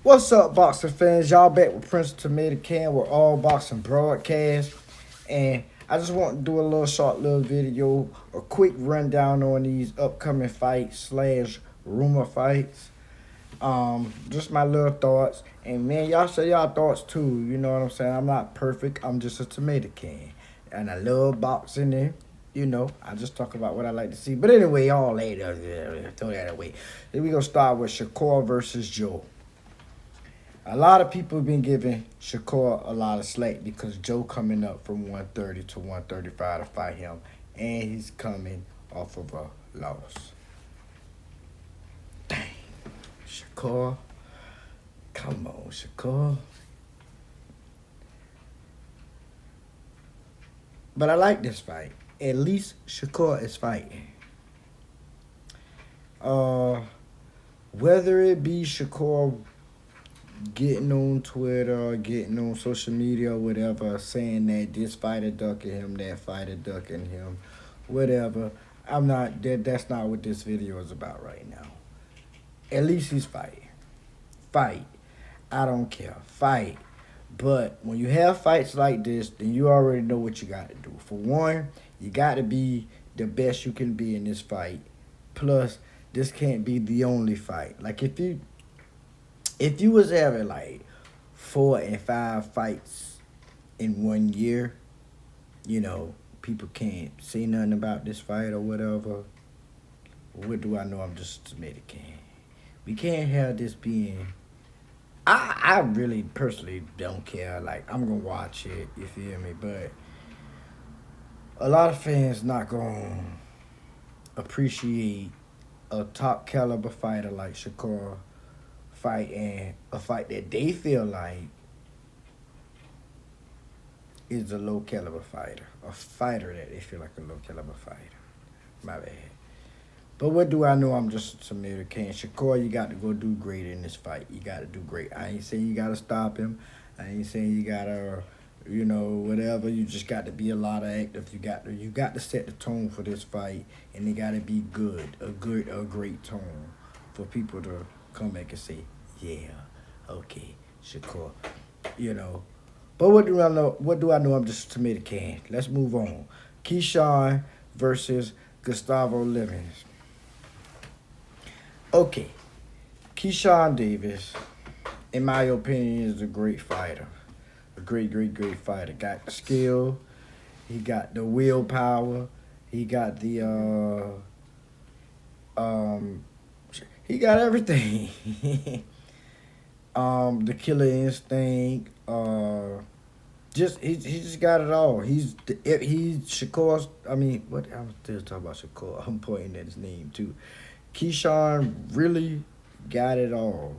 What's up, boxing fans? Y'all back with Prince Tomato Can with All Boxing Broadcast. And I just want to do a little short little video, a quick rundown on these upcoming fights slash rumor fights. Just my little thoughts. And man, y'all say y'all thoughts too. You know what I'm saying? I'm not perfect. I'm just a tomato can. And I love boxing and I just talk about what I like to see. But anyway, all later, throw that away. Then we gonna start with Shakur versus Joe. A lot of people have been giving Shakur a lot of slack because Joe coming up from 130 to 135 to fight him, and he's coming off of a loss. Dang, Shakur, come on, Shakur. But I like this fight. At least Shakur is fighting. Whether it be Shakur getting on Twitter, getting on social media or whatever, saying that this fighter ducking him, that fighter ducking him, whatever. That's not what this video is about right now. At least he's fighting. Fight. I don't care. Fight. But when you have fights like this, then you already know what you got to do. For one, you got to be the best you can be in this fight. Plus, this can't be the only fight. Like, if you was having like 4 and 5 fights in 1 year, people can't say nothing about this fight or whatever. What do I know? I'm just a tomato can. We can't have this being. I really personally don't care. Like, I'm gonna watch it, you feel me? But a lot of fans not gonna appreciate a top caliber fighter like Shakur fight, and a fight that they feel like is a low caliber fighter. A fighter that they feel like a low caliber fighter. My bad. But what do I know? I'm just a tomato can. Shakur, you got to go do great in this fight. You got to do great. I ain't saying you got to stop him. I ain't saying you got to, whatever. You just got to be a lot of active. You got to set the tone for this fight, and it got to be good. A great tone for people to come back and say, yeah, okay, Shakur, But what do I know? I'm just a tomato can. Let's move on. Keyshawn versus Gustavo Lemos. Okay, Keyshawn Davis, in my opinion, is a great fighter. A great fighter. Got the skill. He got the willpower. He got the he got everything. The killer instinct. He just got it all. He's Shakur's. What I'm still talking about Shakur. I'm pointing at his name too. Keyshawn really got it all,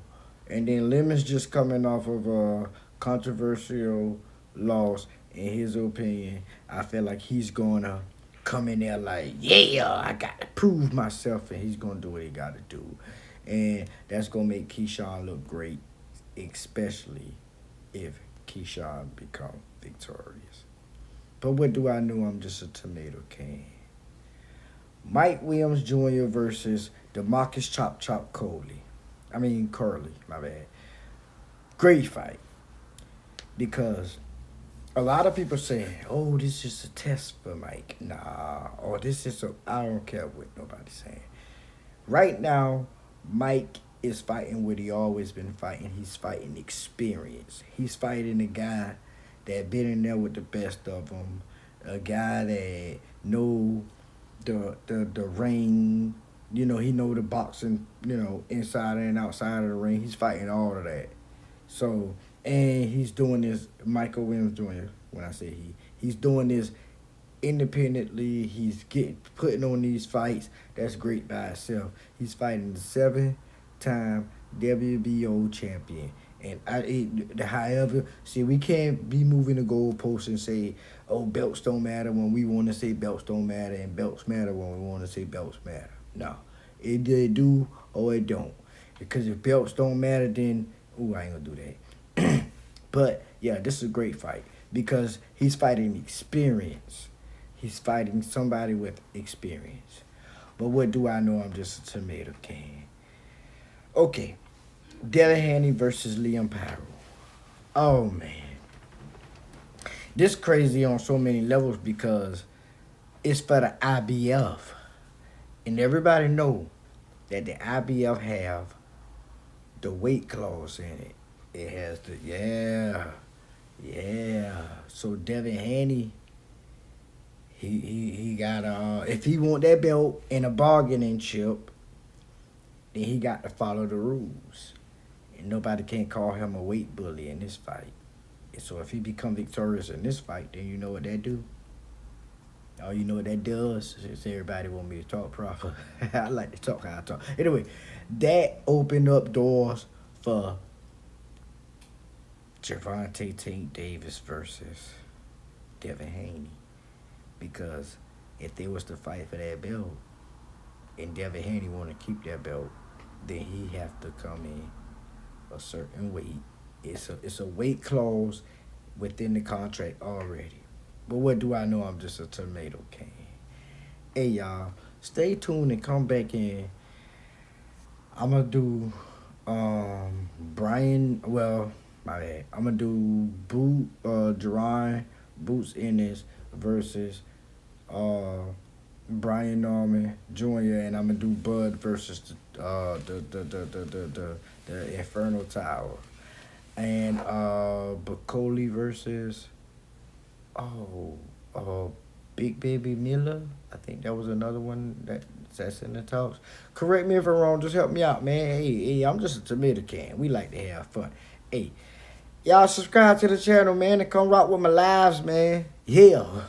and then Lemons just coming off of a controversial loss. In his opinion, I feel like he's gonna come in there like, yeah, I got to prove myself, and he's gonna do what he got to do, and that's gonna make Keyshawn look great, especially if Keyshawn become victorious. But what do I know? I'm just a tomato can. Mike Williams Jr. versus DeMarcus Corley. Corley, my bad. Great fight. Because a lot of people say, oh, this is a test for Mike. Nah. Or I don't care what nobody's saying. Right now, Mike is fighting what he always been fighting. He's fighting experience. He's fighting a guy that been in there with the best of them. A guy that know the ring. He know the boxing, inside and outside of the ring. He's fighting all of that. So, and he's doing this, Michael Williams Jr., when I say he's doing this independently. He's putting on these fights. That's great by itself. He's fighting the 7-time WBO champion. And however, see, we can't be moving the goalposts and say, oh, belts don't matter when we want to say belts don't matter, and belts matter when we want to say belts matter. No, it do or it don't. Because if belts don't matter, then, I ain't gonna do that. But, yeah, this is a great fight because he's fighting experience. He's fighting somebody with experience. But what do I know? I'm just a tomato can. Okay. Devin Haney versus Paro. Oh man, this crazy on so many levels because it's for the IBF, and everybody know that the IBF have the weight clause in it. It has the yeah. So Devin Haney, he got if he want that belt in a bargaining chip, then he got to follow the rules, and nobody can call him a weight bully in this fight. And so if he become victorious in this fight, then you know what that do. Oh, you know what that does? Since everybody want me to talk proper, I like to talk how I talk. Anyway, that opened up doors for Gervonta Tank Davis versus Devin Haney. Because if they was to fight for that belt, and Devin Haney want to keep that belt, then he have to come in a certain weight. It's a weight clause within the contract already. But what do I know? I'm just a tomato can. Hey y'all, stay tuned and come back in. I'm gonna do Brian. Well, my bad. I'm gonna do Jerron Boots Ennis versus Brian Norman Jr. and I'm gonna do Bud versus the Inferno Tower, and Bacoli versus Big Baby Miller. I think that was another one that's in the talks. Correct me if I'm wrong. Just help me out, man. Hey, I'm just a tomato can. We like to have fun. Hey, y'all subscribe to the channel, man, and come rock with my lives, man. Yeah.